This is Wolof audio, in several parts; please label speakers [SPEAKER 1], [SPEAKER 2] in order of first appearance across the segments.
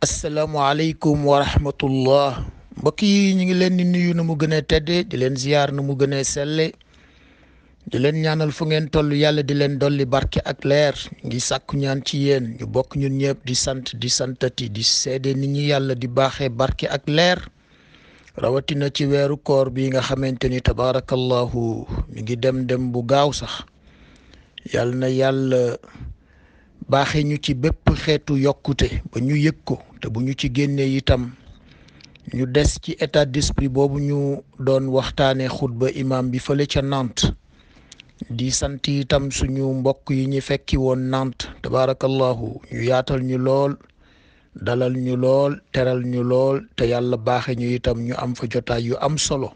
[SPEAKER 1] asalaamualeykum wa rahmatullah mbokk yi ñu ngi leen di nuyu nu mu gën a tedde di leen ziyaar nu mu gën a selle di leen ñaanal fu ngeen toll yàlla di leen dolli barke ak leer ngi sàkku ñaan ci yéen ñu bokk ñun ñëpp di santati di seede nit ñi yàlla di baaxee barke ak leer rawatina ci weeru koor bi nga xamante ni tabaarakallahu mi ngi dem bu gaaw sax yàlla na yàlla baaxee ñu ci bépp xeetu yokkute ba ñu yëg ko te bu ñu ci génnee itam ñu des ci état d'esprit boobu ñu doon waxtaanee xutba imam bi fële ca Nantes di sant itam suñu mbokk yi ñu fekki woon Nantes tabaarakallahu ñu yaatal ñu lool dalal ñu lool teral ñu lool te yàlla baaxe ñu itam ñu am fa jotaay yu am solo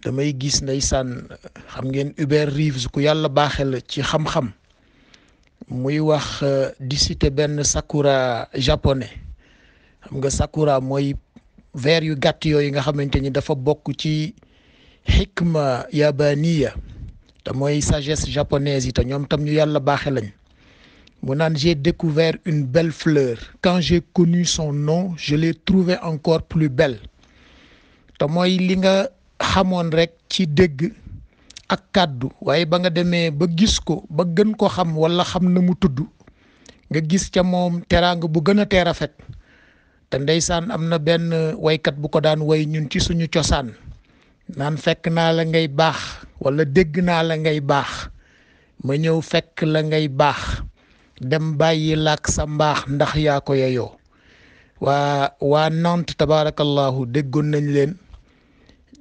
[SPEAKER 1] damay gis ndeysaan xam ngeen Hubert Reeves ku yàlla baaxe la ci xam-xam muy wax di citer benn sakura japonais xam nga sakura mooy vers yu gàtt yooyu nga xamante ni dafa bokk ci hikma yabaniya te mooy sagesse japonaise yi te ñoom tam ñu yàlla baaxe lañ mu naan j'ai découvert une belle fleur quand j'ai connu son nom je l'ai trouvée encore plus belle te mooy li nga xamoon rek ci dégg ak kàddu waaye ba nga demee ba gis ko ba gën ko xam wala xam na mu tudd nga gis ca moom teraanga bu gën a tee rafet te ndeysaan am na benn waykat bu ko daan way ñun ci suñu cosaan naan fekk naa la ngay baax wala dégg naa la ngay baax ma ñëw fekk la ngay baax dem bàyyi laak sa mbaax ndax yaa ko yeyoo waa Nantes tabaarakallahu déggoon nañ leen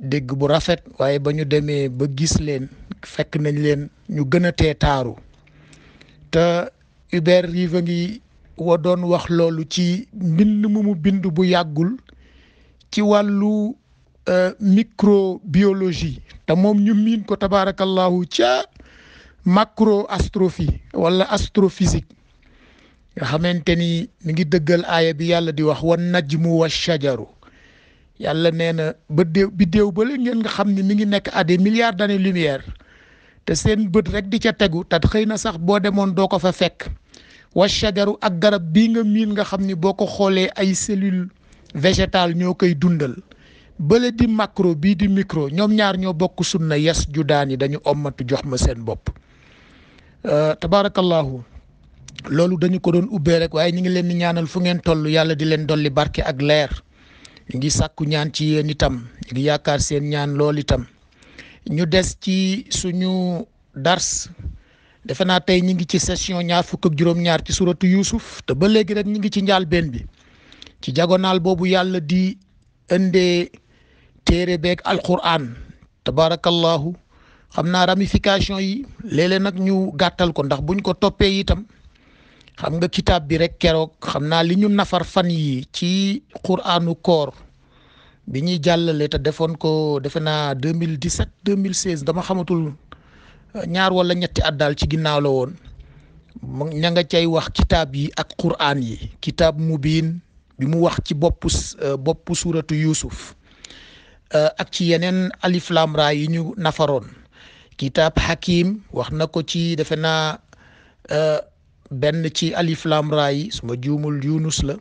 [SPEAKER 1] dégg bu rafet waaye ba ñu demee ba gis leen fekk nañ leen ñu gën a tee taaru te Hubert Reeves ngi doon wax loolu ci mbind mu bind bu yàggul ci wàllu microbiologie te moom ñu miin ko tabaarakallahu ca macro astrophie wala astrophysique nga xamante ni mi ngi dëggal aaya bi yàlla di wax wan najmu wa shajaru yàlla nee na biddéew ba la ngeen nga xam ne mi ngi nekk à des milliards d'années-lumière te seen bët rek di ca tegu te xëy na sax boo demoon doo ko fa fekk wa shajaru ak garab bii nga miin nga xam ni boo ko xoolee ay cellules végétales ñoo koy dundal bële di macro bii di micro ñoom ñaar ñoo bokk sunna yes ju daan yi dañu ommatu jox ma seen bopp tabaarakallahu loolu dañu ko doon ubbee rek waaye ñu ngi leen di ñaanal fu ngeen toll yàlla di leen dolli barke ak leer ñu ngi sàkku ñaan ci yéen itam ñu ngi yaakaar seen ñaan lool itam ñu des ci suñu dars defe naa tey ñu ngi ci session ñaar fukk ak juróom-ñaar ci suratu Yuusuf te ba léegi rek ñu ngi ci njàlbéen bi ci diagonale boobu yàlla di indee téere beeg alquran tabaarakallahu xam naa ramification yi léeg-léeg nag ñu gàttal ko ndax buñ ko toppee itam xam nga kitaab bi rek keroog xam naa li ñu nafar fan yi ci quranu koor bi ñuy jàllale te defoon ko defe naa 2017 2016 dama xamatul ñaar wala ñetti at daal ci ginnaaw la woon ña nga cay wax kitaab yi ak quran yi kitaab mubiin bi mu wax ci boppu suuratu Yuusuf ak ci yeneen alif lam ra yi ñu nafaroon kitaab hakim wax na ko ci defe naa benn ci alif lam ra yi suma juumul Yunus la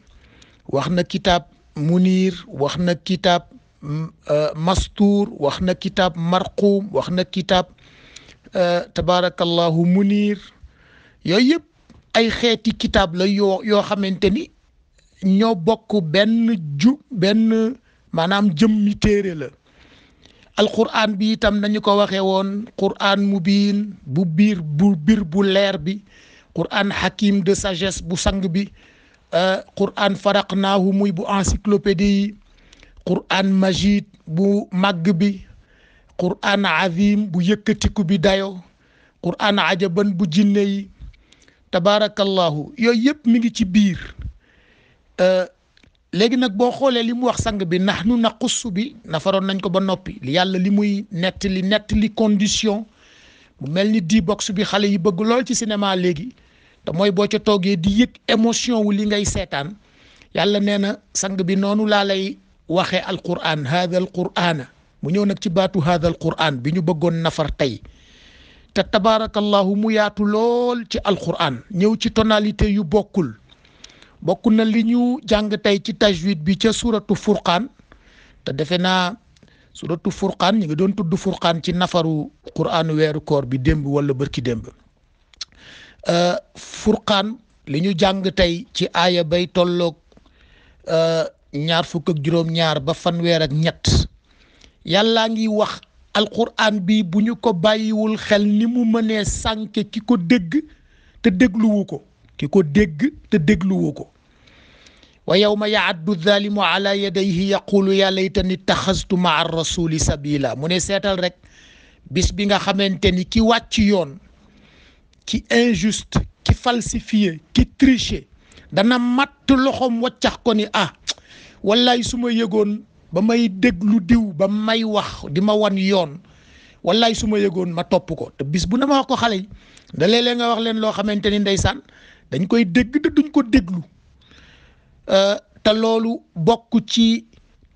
[SPEAKER 1] wax na kitaab munir wax na kitaab mastuur wax na kitaab marquum wax na kitaab tabaarakallahu munir yooyu yëpp ay xeeti kitaab la yoo xamante ni ñoo bokk benn maanaam jëmmi téere la alquran bi itam nañu ko waxee woon quran mubiin bu biir bu leer bi quran hakim de sagesse bu sang bi quran faraqnaahu muy bu encyclopédie yi quran majid bu màgg bi quran azim bu yëkkatiku bi dayo quran ajaban bu jinne yi tabaarakallahu yooyu yëpp mi ngi ci biir léegi nag boo xoolee li mu wax sang bi nahnu naqussu bi nafaroon nañ ko ba noppi yàlla li muy nettali condition bu mel ni D-box bi xale yi bëgg lool ci cinéma léegi te mooy boo ca toogee di yëg émotion wu li ngay seetaan yàlla nee na sang bi noonu laa lay waxee alquran haada alqurana mu ñëw nag ci baatu haada alquran bi ñu bëggoon nafar tey te tabaarakallahu mu yaatu lool ci alquran ñëw ci tonalité yu bokkul bokk na li ñu jàng tey ci tajwid bi ca suratu furqaan te defe naa suratu furqaan ñu ngi doon tudd furqaan ci nafaru quraanu weeru koor bi démb wala bërki démb furqaan li ñu jàng tey ci aaya bay tolloog ñaar fukk ak juróom-ñaar ba fanweer ak ñett yàllaa ngi wax alquran bi bu ñu ko bàyyiwul xel ni mu mënee sànke ki ko dégg te dégluwu ko wa yawma yaaddu zalimu ala yadayhi yaqulu ya laytani ittaxastu maa rasuli sabila mu ne seetal rek bis bi nga xamante ni ki wàcc yoon ki injuste ki falsifié ki triché dana matt loxoom waccax ko ni wallaay su ma yëgoon ba may déglu diw ba may wax di ma wan yoon wallaay su ma yëgoon ma topp ko te bis bu ne ma wax ko xale yi da léeg-léeg nga wax leen loo xamante ni ndeysaan dañ koy dégg te duñ ko déglu te loolu bokk ci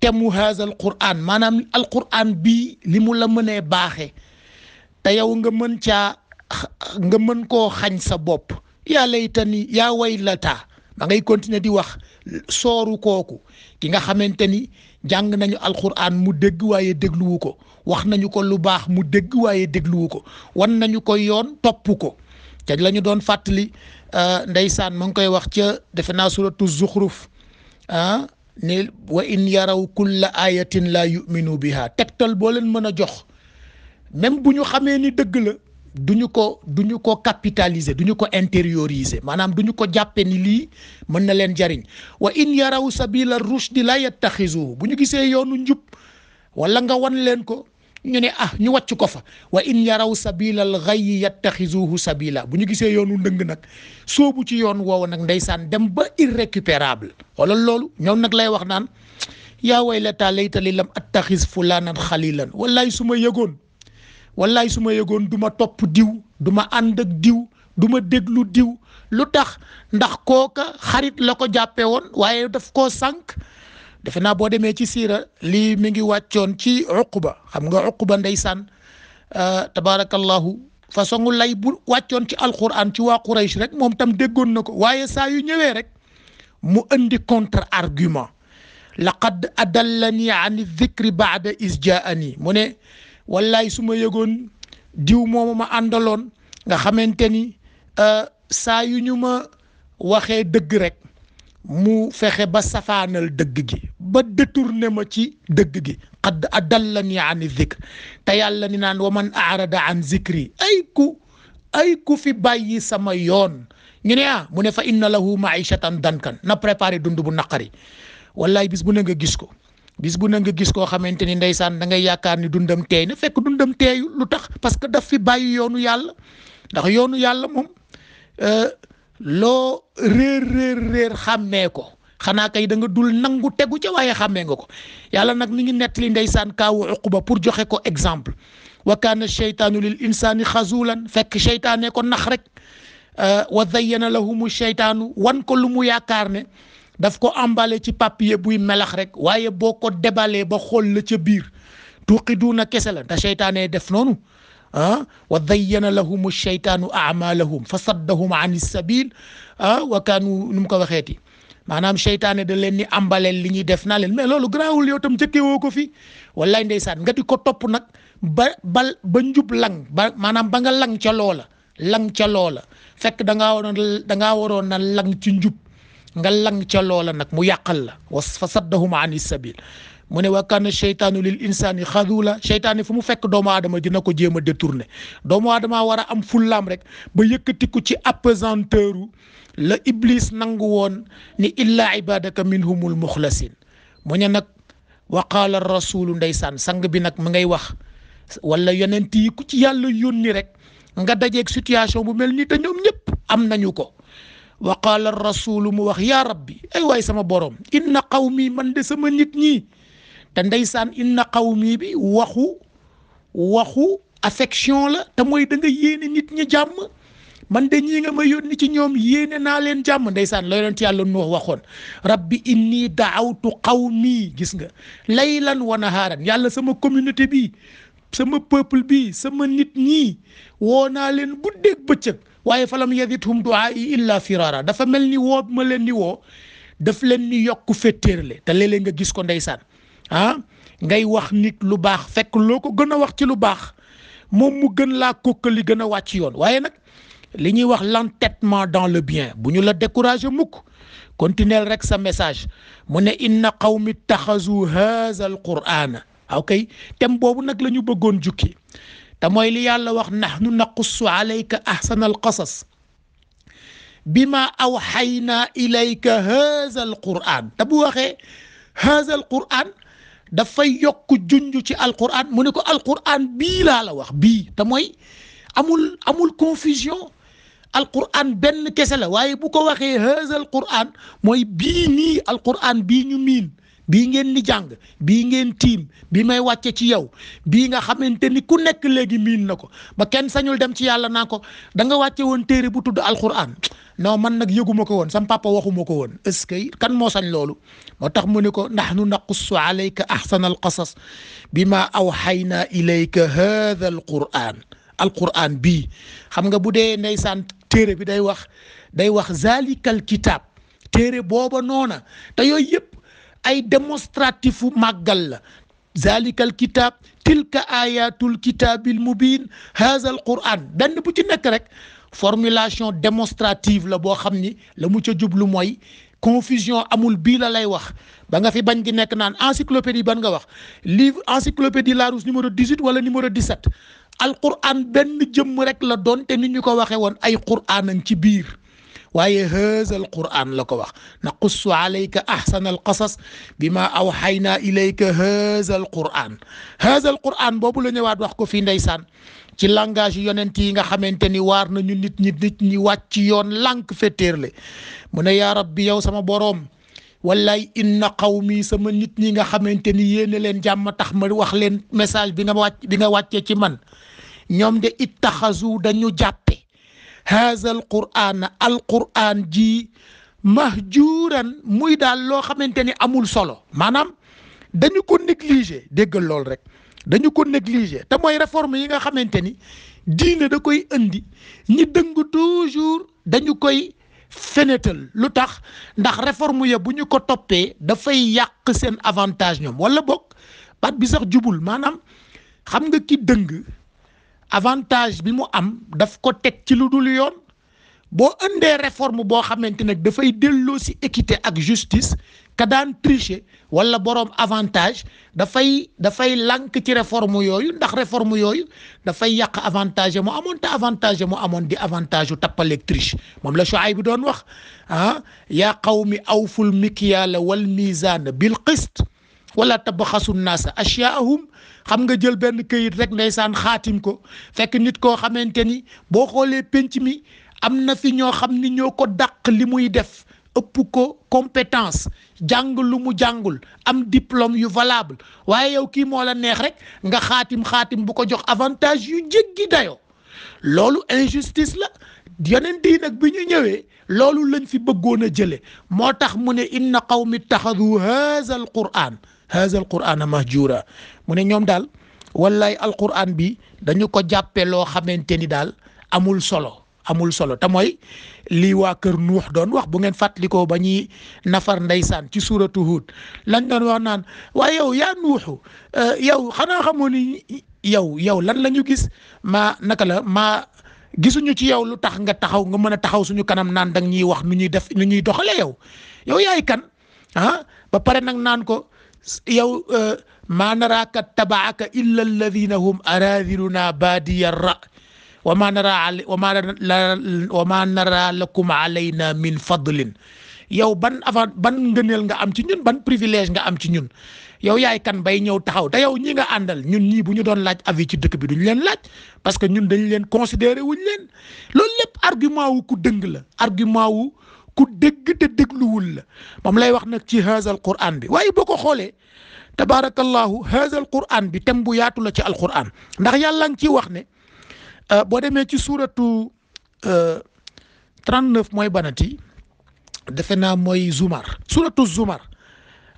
[SPEAKER 1] temu haazal qur'an maanaam alqur'an bii li mu la mënee baaxe te yow nga mën koo xañ sa bopp yaa laytani yaa waylata ma ngay continuer di wax sooru kooku ki nga xamante ni jàng nañu alquran mu dégg waaye dégluwu ko wax nañu ko lu baax mu dégg waaye dégluwu ko wan nañu ko yoon topp ko te la ñu doon fàttali ndeysaan ma ngi koy wax ca defe naa suratu zuxruf ni wa in yaraw kulla ayatin la yuminu biha tegtal boo leen mën a jox même bu ñu xamee ni dëgg la duñu ko capitaliser duñu ko intérioriser maanaam duñu ko jàppe ni lii mën na leen jariñ wa in yaraw sabila rushdi la yattaxizuhu bu ñu gisee yoonu njub wala nga wan leen ko ñu ne ñu wàcc ko fa wa in yaraw sabila al ghayyi yattaxizuhu sabila bu ñu gisee yoonu ndëng nag soobu ci yoon woowu nag ndeysaan dem ba irrécupérable wala loolu ñoom nag lay wax naan yaa waylata laytani lam attaxiz fulanan xalilan wallaay su ma yëgoon du ma topp diw du ma ànd ak diw du ma déglu diw lu tax ndax kooka xarit la ko jàppe woon waaye daf koo sànq defe naa boo demee ci siira lii mi ngi wàccoon ci uquba xam nga uquba ndeysaan tabaarakallahu façon lay bu wàccoon ci alquran ci waa Quraysh rek moom tam déggoon na ko waaye saa yu ñëwee rek mu indi contre argument laqad adallani an dhikri ba'da is jaani mu ne wallaay su ma yëgoon diw moomu ma àndaloon nga xamante ni saa yu ñu ma waxee dëgg rek mu fexe ba safaanal dëgg gi ba détourné ma ci dëgg gi qad adallani an dhikr te yàlla ni naan wa man arada an zikri ay ku fi bàyyi sama yoon ñu ne mu ne fa inna lahu maishatan dankan na préparé dund bu naqari wallaay bis bu ne nga gis ko bis bu na nga gis koo xamante ni ndeysaan da ngay yaakaar ni dundam teey na fekk dundam teeyu lu tax parce que daf fi bàyyi yoonu yàlla ndax yoonu yàlla moom loo réer xàmmee ko xanaa kay da nga dul nangu tegu ca waaye xàmmee nga ko yàlla nag mi ngi nettali ndeysaan kaawu uquba pour joxe ko exemple wa kaana cheytaanu lil insaani xazulan fekk cheytaane ko nax rek wa zayyana lahumu cheytaanu wan ko lu mu yaakaar ne daf ko emballé ci papier buy melax rek waaye boo ko débalee ba xool la ca biir tuqiduuna kese la te seytaane def noonu wa zayyana lahumu sheytaanu amalahum fa saddahum an sabil wa kaanu nu mu ko waxeeti maanaam seytaane da leen ni emballé li ñuy def naa leen mais loolu garaawul yow tam jëkkee woo ko fi wallaay ndeysaan nga di ko topp nag ba njub lang ba maanaam ba nga lang ca loola fekk da ngaa waroon na lang ci njub nga lang ca loola nag mu yàqal la fa saddahum an sabil mu ne wa kana cheytaanu lil insani xadula cheytaane fu mu fekk doomu aadama dina ko jéem a détourné doomu aadama war a am fullaam rek ba yëkkatiku ci apesanteuru la iblis nangu woon ni illa ibadaka minhumul muxlasin mu ne nag wa qaala rasulu ndeysaan sang bi nag mu ngay wax wala yonent yi ku ci yàlla yónni rek nga dajeeg situation bu mel nii te ñoom ñëpp am nañu ko wa qaala rasulu mu wax yaa rabbi ay waay sama borom inna qawmi man de sama nit ñi te ndeysaan inna qawmi bi waxu affection la te mooy da nga yéene nit ñi jàmm man de ñii nga ma yónni ci ñoom yéene naa leen jàmm ndeysaan la yonent yàlla Nuux waxoon rabbi inni daawtu qawmi gis nga laylan wa nahaaran yàlla sama communauté bi sama peuple bi sama nit ñi woo naa leen guddeeg bëccëg waaye falam yazidhum du'aa'i illa firara dafa mel ni woo ma leen ni woo daf leen ni yokk fettéerle te léeg-léeg nga gis ko ndeysaan ngay wax nit lu baax fekk loo ko gën a wax ci lu baax moom mu gën laa kokkali gën a wàcc yoon waaye nag li ñuy wax l'entêtement dans le bien bu ñu la décourager mukk continuer rek sa message mu ne inna qawmi ittaxazu haza al qur'ana ok thème boobu nag la ñu bëggoon jukki te mooy li yàlla wax nahnu naqussu alayka ahsana al qasas bima awxaynaa ilayka haza al qur'an te bu waxee haza al qur'an dafay yokk junj ci alquran mu ne ko alquran bii laa la wax bii te mooy amul confusion alquran benn kese la waaye bu ko waxee haza alquran mooy bii nii alquran bii ñu miin bii ngeen di jàng bii ngeen tiim bii may wàcce ci yow bii nga xamante ni ku nekk léegi miin na ko ba kenn sañul dem ci yàlla naa ko da nga wàcce woon téere bu tudd alquran non man nag yëguma ko woon sam papa waxuma ko woon est-ce que kan moo sañ loolu moo tax mu ne ko nahnu naqussu alayka ahsana alqasas bima awxaynaa ilayka hadha alquran bii xam nga bu dee ndeysaan téere bi day wax zalikal kitab téere booba noona te yooyu yëpp ay démonstratif màggal la zalikal kitab tilka ayatul kitabil mubin hadha alquran benn bu ci nekk rek formulation démonstrative la boo xam ni la mu ca jublu mooy confusion amul bii la lay wax ba nga fi bañ di nekk naan encyclopédie ban nga wax livre encyclopédie Larousse numéro 18 wala numéro 17 alquran benn jëmm rek la doon te ni ñu ko waxee woon ay qur'anan ci biir waaye haza alquran la ko wax naqussu alayka ahsana alqasas bima awxaynaa ilayka haza alquran boobu la ñëwaat wax ko fii ndeysaan ci langage yonent yi nga xamante ni waar nañu nit ñi wàcc yoon lànk fettéerle mu ne yaa rabbi yow sama boroom wallaay inna qawmi sama nit ñi nga xamante ni yéene leen jàmm tax ma wax leen message bi nga wàccee ci man ñoom de ittaxazu dañu jàppe haza alquran ji mahjuran muy daal loo xamante ni amul solo maanaam dañu ko négliger déggal lool rek dañu ko négliger te mooy réforme yi nga xamante ni diine da koy indi ñi dëng toujours dañu koy fenetal lu tax ndax réforme ya bu ñu ko toppee dafay yàq seen avantage ñoom wala boog baat bi sax jubul maanaam xam nga ki dëng avantage bi mu am daf ko teg ci lu dul yoon boo indee réforme boo xamante nag dafay delloo si équité ak justice ka daan tricher wala boroom avantage dafay lànk ci réforme yooyu ndax réforme yooyu dafay yàq avantage mu amoon te avantage mu amoon di avantage yu tappaleeg triche moom la Shuayb bi doon wax yaa qawmi awful mikyaala wal mizaana bil qist wala tabxasu naasa ashyaahum xam nga jël benn këyit rek ndeysaan xaatim ko fekk nit koo xamante ni boo xoolee penc mi am na fi ñoo xam ni ñoo ko dàq li muy def ëpp ko compétence jàng lu mu jàngul am diplôme yu valable waaye yow kii moo la neex rek nga xaatim bu ko jox avantage yu jéggi dayoo loolu injustice la yonent yi nag bi ñu ñëwee loolu lañ fi bëggoon a jële moo tax mu ne inna qawmi ittaxadu haza alqur'ana mahjura mu ne ñoom daal wallaay alquran bi dañu ko jàppe loo xamante ni daal amul solo te mooy lii waa kër Nuux doon wax bu ngeen fàttalikoo ba ñuy nafar ndeysaan ci suuratu Huud lañ doon wax naan waaye yow yaa Nuuxu yow xanaa xamoo ni yow lan la ñu gis gisuñu ci yow lu tax nga mën a taxaw suñu kanam naan dang ñuy wax nu ñuy doxale yow yaay kan ba pare nag naan ko yow maa naraaka tabaaka illa alladina hum aradiluna baadiya ra wa ma nara lakum alayna min fadlin yow ban ngëneel nga am ci ñun ban privilège nga am ci ñun yow yaay kan bay ñëw taxaw te yow ñi nga àndal ñun ñii bu ñu doon laaj avis ci dëkk bi duñ leen laaj parce que ñun dañ leen considéré wuñ leen loolu lépp argument wu ku dëng la argument wu ku dégg te dégluwul la moom lay wax nag ci haza al quran bi waaye boo ko xoolee tabarakallahu haza al quran bi tem bu yaatu la ci alquran ndax yàlla ngi ciy wax ne boo demee ci suuratu 39 mooy banati defe naa mooy suuratu Zumar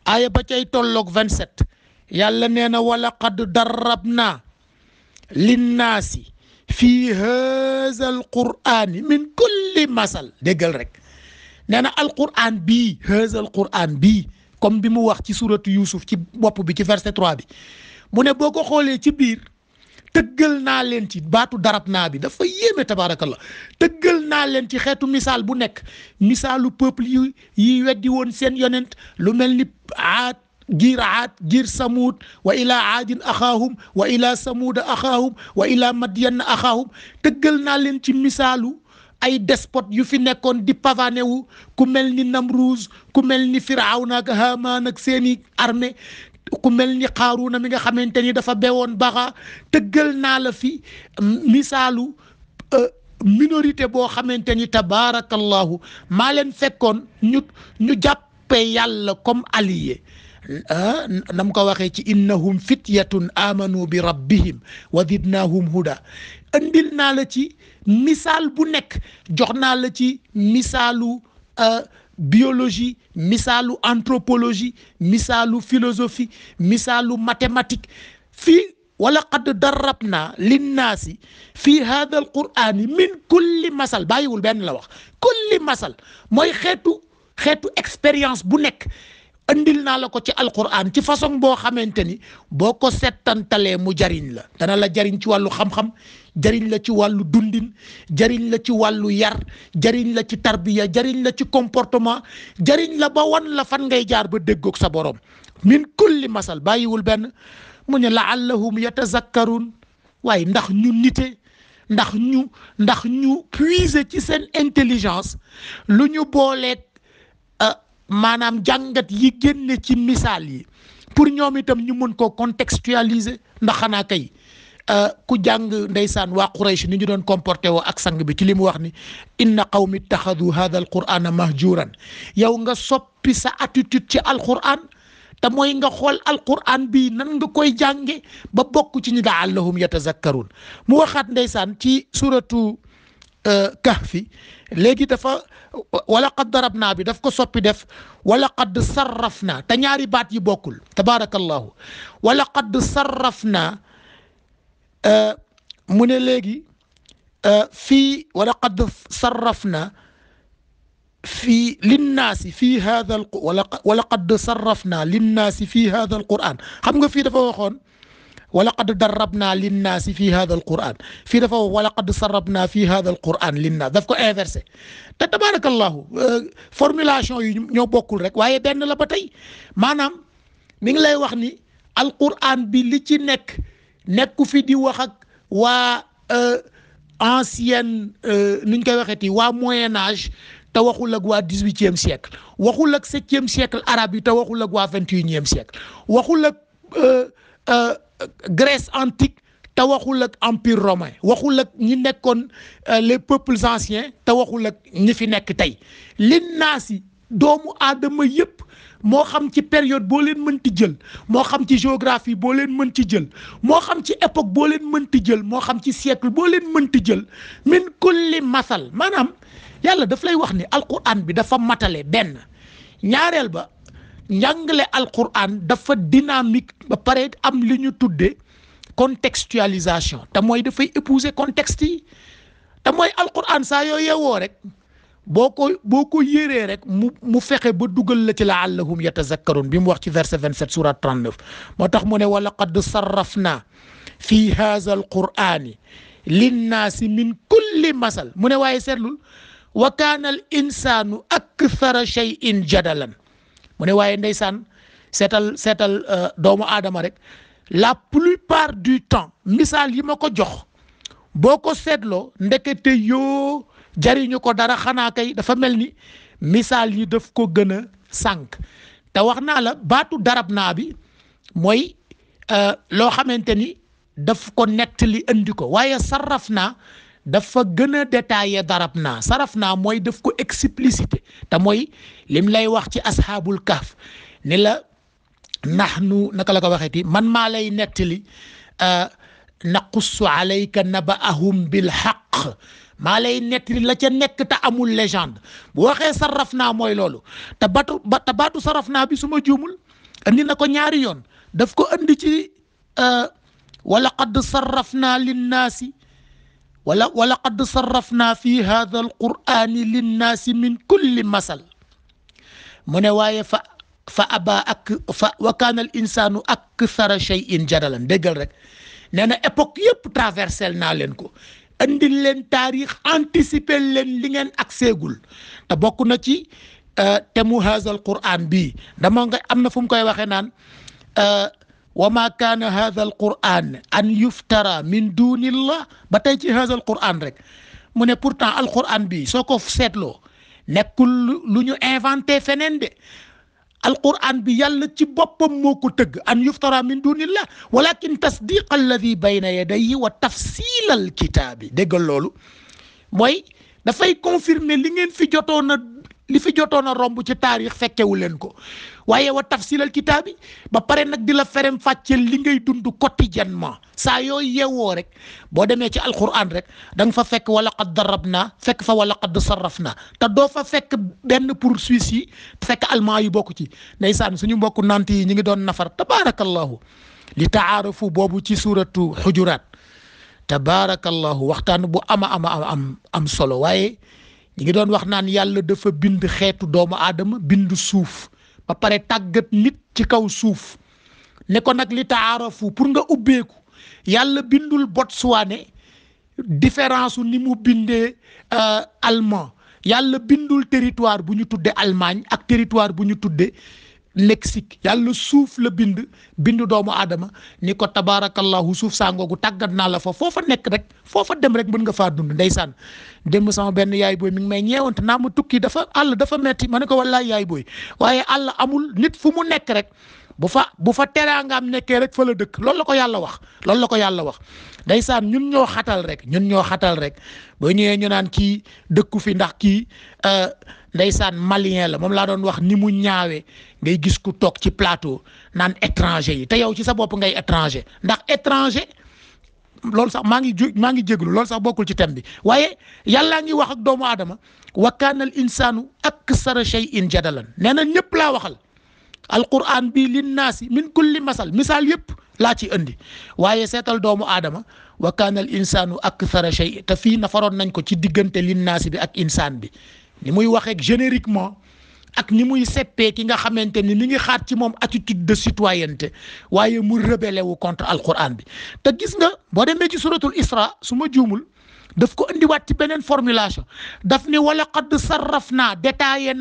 [SPEAKER 1] aaya ba cay tolloog 27 yàlla nee na wala qad darrabna linnaasi fii haza alqur'ani min kulli masal déggal rek nee na alqur'an bii haza alqur'an bii comme bi mu wax ci suratu Yusuf ci bopp bi ci verset 3 bi mu ne boo ko xoolee ci biir tëggal naa leen ci baatu darab naa bi dafa yéeme tabaarakallah tëggal naa leen ci xeetu misaal bu nekk misaalu peuple yi weddi woon seen yonent lu mel ni Aad giir Samuud wa ilaa aadin axaahum wa ilaa samuuda axaahum wa ilaa madyan axaahum tëggal naa leen ci misaalu ay despote yu fi nekkoon di pavané wu ku mel ni Namruuz ku mel ni Firawna ak Haamaan ak seeni armée ku mel ni Qaaruuna mi nga xamante ni dafa bewoon baxa tëggal naa la fi misaalu minorité boo xamante ni tabaarakallahu maa leen fekkoon ñu jàppee yàlla comme allié nam ko waxee ci innahum fityatun amanu bi rabbihim wa zidnahum huda andil naa la ci misaal bu nekk jox naa la ci misaalu biologie misaalu anthropologie misaalu philosophie misaalu mathématique fii wala qad darrabna linnaasi fii hada alqur'ani min kulli masal bàyyiwul benn la wax kulli masal mooy xeetu expérience bu nekk andil naa la ko ci alquran ci façon boo xamante ni boo ko settantalee mu jariñ la dana la jariñ ci wàllu xam-xam jariñ la ci wàllu dundin jariñ la ci wàllu yar jariñ la ci tarbiya jariñ la ci comportement jariñ la ba wan la fan ngay jaar ba déggoog sa borom min kulli masal bàyyiwul benn mu ne laallahum yatazakkarun waaye ndax ñu nite ndax ñu puiser ci seen intelligence lu ñu booleeg maanaam jàngat yi génne ci misaal yi pour ñoom itam ñu mën koo contextualiser ndax xanaa kay ku jàng ndeysaan waa Quraysh ni ñu doon comporté woo ak sang bi ci li mu wax ni inna qawmi ittaxadu hada alqur'ana mahjuran yow nga soppi sa attitude ci alqur'an te mooy nga xool alqur'an bi nan nga koy jànge ba bokk ci ñi laallahum yatazakkarun mu waxaat ndeysaan ci suratu kahfi léegi dafa wala qad darabnaa bi daf ko soppi def wala qad sarrafnaa te ñaari baat yi bokkul tabaarakallahu wala qad sarrafnaa mu ne léegi fii wala qad sarrafnaa fii linnaasi fii haadha wala qad sarrafnaa linnaasi fii haadha alqur'aan xam nga fii dafa waxoon wala qad darrabnaa linnaasi fii haadha alqur'aan fii dafa wax wala qad sarrafnaa fii haadha alqur'aan linnaas daf ko inversé te tabaarakallahu formulation yi ñoo bokkul rek waaye benn la ba tey maanaam mi ngi lay wax ni alqur'aan bi li ci nekku fi di wax ak waa ancienne nuñ koy waxeeti waa moyen âge te waxul ak waa 18e siècle waxul ak 7e siècle arabe yi te waxul ak waa 21e siècle waxul ak Grèce antique te waxul ak empire romain waxul ak ñi nekkoon les peuples anciens te waxul ak ñi fi nekk tey linnaasi doomu aadama yëpp moo xam ci période boo leen mënti jël moo xam ci géographie boo leen mënti jël moo xam ci époque boo leen mënti jël moo xam ci siècle boo leen mënti jël min kulli masal maanaam yàlla daf lay wax ni alquran bi dafa matale benn ñaareel ba njàngale alquran dafa dynamique ba pare am li ñu tuddee contextualisation te mooy dafay épouser contexte yi te mooy alquran saa yoo yeewoo rek boo ko yéree rek mu fexe ba dugal la ci laallahum yatazakkarun bi mu wax ci verset 27 surat 39 moo tax mu ne wala qad sarrafna fi haza alqurani linnaasi min kulli masal mu ne waaye seetlul wa kaana al insanu akthara shay'in jadalan mu ne waaye ndeysaan seetal doomu aadama rek la plupart du temps misaal yi ma ko jox boo ko seetloo ndekete yoo jariñu ko dara xanaa kay dafa mel ni misaal yi daf ko gën a sànq te wax naa la baatu darab naa bi mooy loo xamante ni daf ko nettali andi ko waaye sarraf naa dafa gën a détaillé darab naa saraf naa mooy daf ko explicité te mooy lim lay wax ci ashaabul kahf ni la nahnu naka la ko waxeeti man maa lay nettali naqussu alayka naba'ahum bil haqq maa lay nettali la ca nekk te amul légende bu waxee saraf naa mooy loolu te baatu saraf naa bi su ma juumul andi na ko ñaari yoon daf ko andi ci wala qad sarrafnaa linnaasi wala qad sarrafna fi hadha alqur'ani linnaasi min kulli masal mu ne waaye fa aba wa kaana al insanu akthara shay'in jadalan déggal rek nee na époque yëpp traversel naa leen ko andil leen taarix anticiper leen li ngeen ak seegul te bokk na ci te mu hadha alquran bii dama nga am na fu mu koy waxee naan wa ma kaana hadha alquran an yuftara min dunillah ba tey ci hadha alquran rek mu ne pourtant alquran bi soo ko seetloo nekkul lu ñu inventé feneen de alquran bi yàlla ci boppam moo ko tëgg an yuftara min dunillah walakin tasdiqa alladi bayna yadayhi wa tafsil alkitaabi déggal loolu mooy dafay confirmer li fi jotoon a romb ci taarix fekkewu leen ko waaye wa tafsilal kitaabi ba pare nag di la ferem fàcceel li ngay dund quotidiennement saa yooyu yeewoo rek boo demee ci alquran rek da nga fa fekk wala qad darabna fekk fa wala qad sarrafna te doo fa fekk benn pour suisse yi fekk allemand yi bokk ci ndeysaan suñu mbokku nant yi ñu ngi doon nafar tabaarakallahu li taarafu boobu ci suratu xujuraat tabaarakallahu waxtaan bu am solo waaye ñi ngi doon wax naan yàlla dafa bind xeetu doomu aadama bind suuf ba pare tàggat nit ci kaw suuf ne ko nag li taarafu pour nga ubbeeku yàlla bindul Botswana différence ni mu bindee allemand yàlla bindul territoire bu ñu tuddee Allemagne ak territoire bu ñu tuddee Mexique yàlla suuf la bind doomu aadama ni ko tabaarakallahu suuf saa ngoogu tàggat naa la fa foofa nekk rek foofa dem rek mën nga faa dund ndeysaan démb sama benn yaay booy mi ngi may ñeewante naa ma tukki dafa metti ma ne ko wallaay yaay booy waaye àll amul nit fu mu nekk rek bu fa teraangaam nekkee rek fa la dëkk loolu la ko yàlla wax ndeysaan ñun ñoo xatal rek boo ñëwee ñu naan kii dëkku fi ndax kii ndeysaan malien la moom laa doon wax ni mu ñaawee ngay gis ku toog ci plateau naan étranger yi te yow ci sa bopp ngay étranger ndax étranger loolu sax maa ngi jéglu loolu sax bokkul ci thème bi waaye yàllaa ngi wax ak doomu aadama wa kaana al insaanu aksara shay'in jadalan nee na ñëpp laa waxal alquran bi linnaasi min kulli misaal yëpp laa ci indi waaye seetal doomu aadama wa kaana al insaanu aksara shay'in te fii nafaroon nañ ko ci diggante linnaasi bi ak insaan bi ni muy waxee génériquement ak ni muy seppee ki nga xamante ni mi ngi xaar ci moom attitude de citoyenneté waaye mu rebellé wu contre alquran bi te gis nga boo demee ci suratul isra su ma juumul daf ko indiwaat ci beneen formulation daf ne wala qad sarrafna détaillé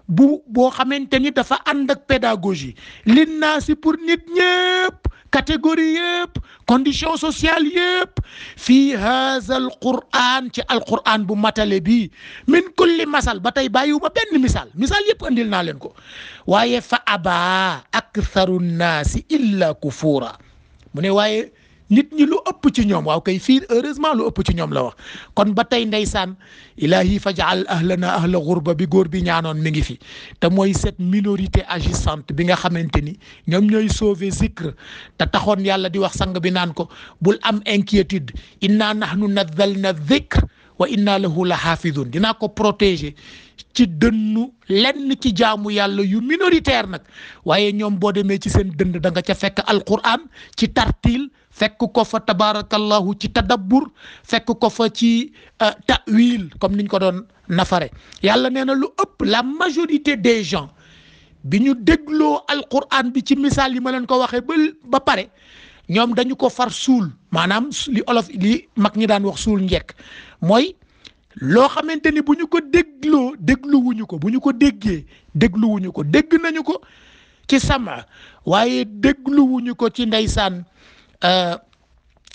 [SPEAKER 1] boo xamante ni dafa ànd ak pédagogie linnaasi pour nit ñëpp catégorie yëpp condition sociale yëpp fii haza alquran ci alquran bu matale bi min kulli masal ba tey bàyyiwuma benn misaal yëpp andil naa leen ko waaye fa aba aktharu nnaasi illa kufura mu ne waaye nit ñi lu ëpp ci ñoom waaw kay fii heureusement lu ëpp ci ñoom la wax kon ba tey ndeysaan ilahi faj'al ahlana ahla ghurba bi góor bi ñaanoon mi ngi fi te mooy cette minorité agissante bi nga xamante ni ñoom ñooy sauver zikr te taxoon yàlla di wax sang bi naan ko bul am inquiétude inna nahnu nazzalna dhikr wa inna lahu la hafidun dinaa ko protéger ci dënnu lenn ci jaamu yàlla yu minoritaire nag waaye ñoom boo demee ci seen dënd da nga ca fekk alquran ci tartil fekk ko fa tabarakallahu ci tadabbur fekk ko fa ci ta'wil comme niñ ko doon nafare yàlla nee na lu ëpp la majorité des gens bi ñu dégloo alquran bi ci misaal yi ma leen ko waxee ba pare ñoom dañu ko far suul maanaam li mag ñi daan wax suul njekk mooy loo xamante ni bu ñu ko dégluwuñu ko bu ñu ko déggee dégluwuñu ko dégg nañu ko ci sama waaye dégluwuñu ko ci ndeysaan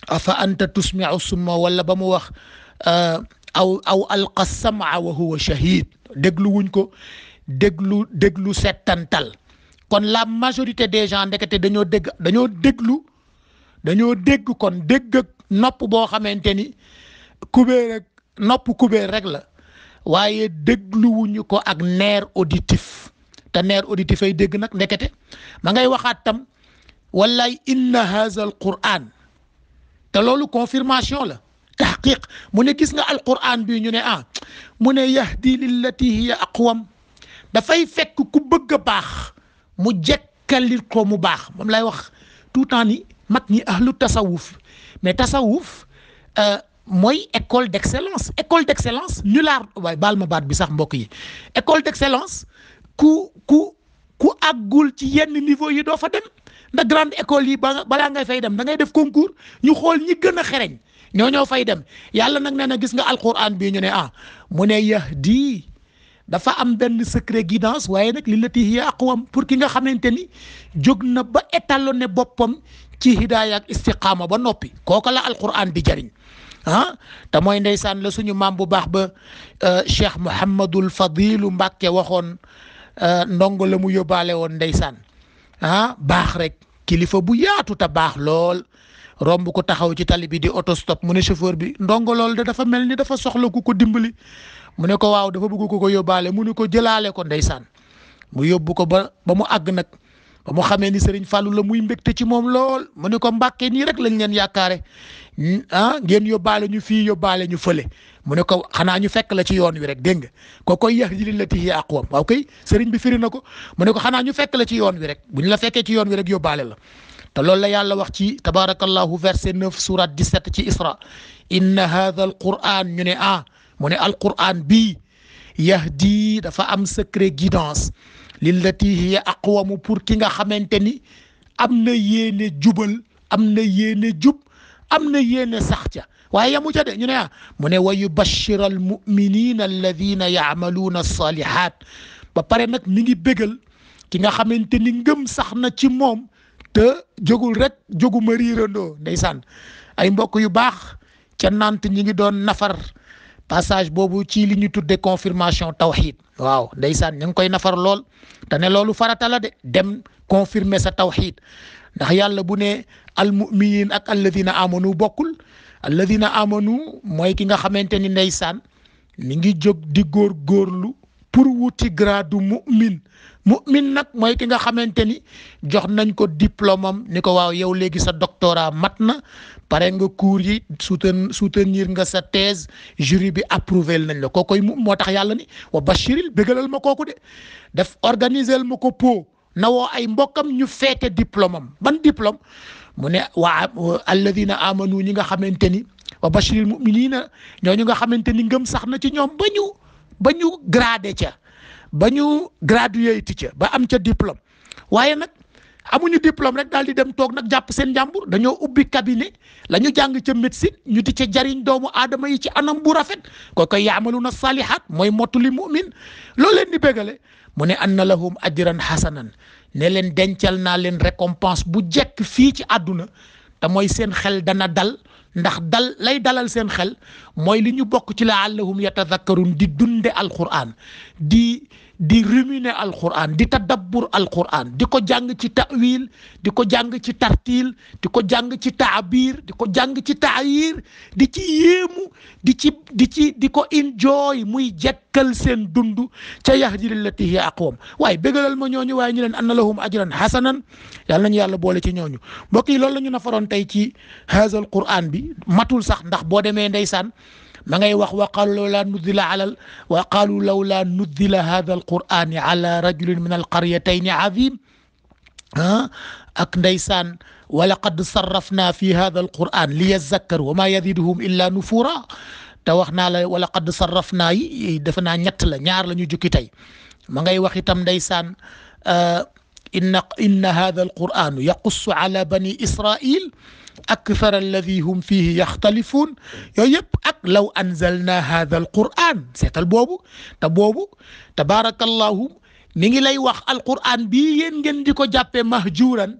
[SPEAKER 1] afa anta tusmi'u summa wala ba mu wax aw alqa sam'a wa huwa shahid dégluwuñ ko déglu settantal kon la majorité des gens ndekete dañoo dégg kon dégg ak nopp boo xamante ni kubéer rek la waaye dégluwuñu ko ak nerf auditif te nerf auditif ay dégg nag ndekete ma ngay waxaat tam wallahi inna haza al quran te loolu confirmation la tahqiq mu ne gis nga alquran bi ñu ne mu ne yahdi lillati hiya aqwam dafay fekk ku bëgg a baax mu jekkalit ko mu baax moom lay wax tout temps ni mag ñi ahlu tasawuf mais tasawuf mooy école d'excellence nulaar waaye baal ma baat bi sax mbokk yi école d'excellence ku àggul ci yenn niveau yi doo fa dem ndax grande école yi balaa ngay fay dem da ngay def concours ñu xool ñi gën a xereñ ñoo fay dem yàlla nag nee na gis nga alquran bii ñu ne mu ne yahdi dafa am benn secret guidance waaye nag lillati hiya aqwam pour ki nga xamante ni jóg na ba étalonné boppam ci hidaaya ak istiqaama ba noppi kooka la alquran di jariñ te mooy ndeysaan la suñu maam bu baax ba Cheikh Mouhamadul Fadilu Mbàkke waxoon ndongo la mu yóbbaale woon ndeysaan baax rek kilifa bu yaatu te baax lool romb ko taxaw ci tali bi di autostop mu ne chauffeur bi ndongo lool de dafa mel ni dafa soxla ku ko dimbali mu ne ko waaw dafa bëgg ko yóbbaale mu ne ko jëlaale ko ndeysaan mu yóbbu ko ba mu àgg nag ba mu xamee ni Serigne Fallou la muy mbégte ci moom lool mu ne ko Mbàkke nii rek lañ leen yaakaare ngeen yóbbaale ñu fii yóbbaale ñu fële mu ne ko xanaa ñu fekk la ci yoon wi rek dégg nga ko koy yahdi lillati hiya aqwam waaw kay Serigne bi firi na ko mu ne ko xanaa ñu fekk la ci yoon wi rek bu ñu la fekkee ci yoon wi rek yóbbaale la te loolu la yàlla wax ci tabarakallahu verset 9 surat 17 ci Isra inna hadha al quran ñu ne mu ne alquran bii yahdi dafa am secret guidance lillati hiya aqwamu pour ki nga xamante ni am na yéene jubal am na yéene jub am na yéene sax ca waaye yamu ca de ñu ne mu ne wa yubashshira al muminina alladina yaamaluuna alsalihat ba pare nag mi ngi bégal ki nga xamante ni ngëm sax na ci moom te jógul rek jóguma riirandoo ndeysaan ay mbokk yu baax ca nant ñi ngi doon nafar passage boobu ci li ñu tudde confirmation tawxid waaw ndeysaan ñu ngi koy nafar lool te ne loolu farata la de dem confirmer sa tawxid ndax yàlla bu ne al muminin ak alladina amanu bokkul alladina amanu mooy ki nga xamante ni ndeysaan mi ngi jóg di góorgóorlu pour wuti grade mu'min nag mooy ki nga xamante ni jox nañ ko diplôme am ni ko waaw yow léegi sa doctorat mat na pare nga cours yi soutenir nga sa thèse jury bi approuvé nañ la kookoy moo tax yàlla ni wa bashiril bégalal ma kooku de def organiser ma ko po na woo ay mbokkam ñu feete diplôme am ban diplôme mu ne waa alladina amanu ñi nga xamante ni wa bashiril muminina ñooñu nga xamante ni ngëm sax na ci ñoom ba ñu gradé ca ba ñu gradué ca ba am ca diplôme waaye nag amuñu diplôme rek daal di dem toog nag jàpp seen njàmbur dañoo ubbi cabinet la ñu jàng ca médecine ñu di ca jariñ doomu aadama yi ci anam bu rafet ko koy yaamaluna salihat mooy mottuli mu'min loolu leen di bégale mu ne anna lahum ajran hasanan ne leen dencal naa leen récompense bu jekk fii ci àdduna te mooy seen xel dana dal ndax lay dalal seen xel mooy li ñu bokk ci laallahum yatadakkarun di dunde alquran di ruminer alquran di tadabbur alquran di ko jàng ci ta'wil di ko jàng ci tartil di ko jàng ci taabir di ko jàng ci taayir di ci yéemu di ko enjoy muy jekkal seen dund ca yahdi lillati hiya aqwam waaye bégalal ma ñooñu waaye ñu leen anna lahum ajran hasanan yàlla nañu yàlla boole ci ñooñu mbokk yi loolu la ñu nafaroon tey ci haza alquran bi matul sax ndax boo demee ndeysaan ma ngay wax wa qaalu lawla nuzzila hadha alqur'ani ala rajulin min alqaryatayni azim ak ndeysaan wa laqad sarrafna fi hadha alqur'an liyazakkaru wa ma yaziduhum illa nufura te wax naa la wa laqad sarrafna yi defe naa ñett la ñaar la ñu jukki tey ma ngay wax itam ndeysaan inna hadha alqur'anu yaqussu ala bani israil akthar alladi hum fihi yaxtalifuun yooyu yëpp ak law anzalna hadha alquran seetal boobu te boobu tabaarakallahu mi ngi lay wax alquran bii yéen ngeen di ko jàppee mahjuran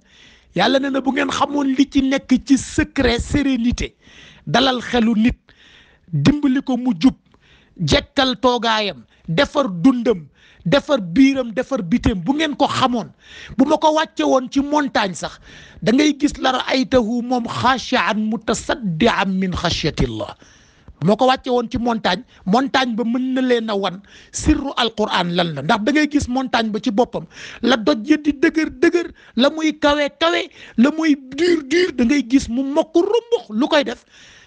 [SPEAKER 1] yàlla ne na bu ngeen xamoon li ci nekk ci secret sérénité dalal xelu nit dimbali ko mu jub jekkal toogaayam defar dundam defar biiram defar bitéem bu ngeen ko xamoon bu ma ko wàcce woon ci montagne sax da ngay gis la raaytahu moom xaashian mutasaddian min xashyatillah bu ma ko wàcce woon ci montagne ba mën na leen a wan sirru alquran lan la ndax da ngay gis montagne ba ci boppam la doj ya di dëgër la muy kawe la muy dur da ngay gis mu mokk rumbux lu koy def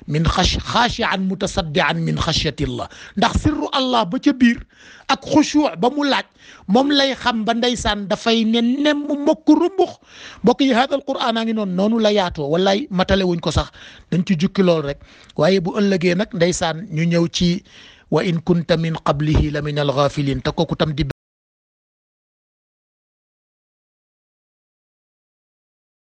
[SPEAKER 1] min xaashian mutasaddian min xashyatillah ndax sirru allah ba ca biir ak xushu ba mu laaj moom lay xam ba ndeysaan dafay ne nem mokk rumbux mbokk yi haadal quraan a ngi noonu la yaatoo wallaay matale wuñ ko sax dañ ci jukki lool rek waaye bu ëllëgee nag ndeysaan ñu ñëw ci wa in kunta min qablihi la min alghafilin te kooku tam di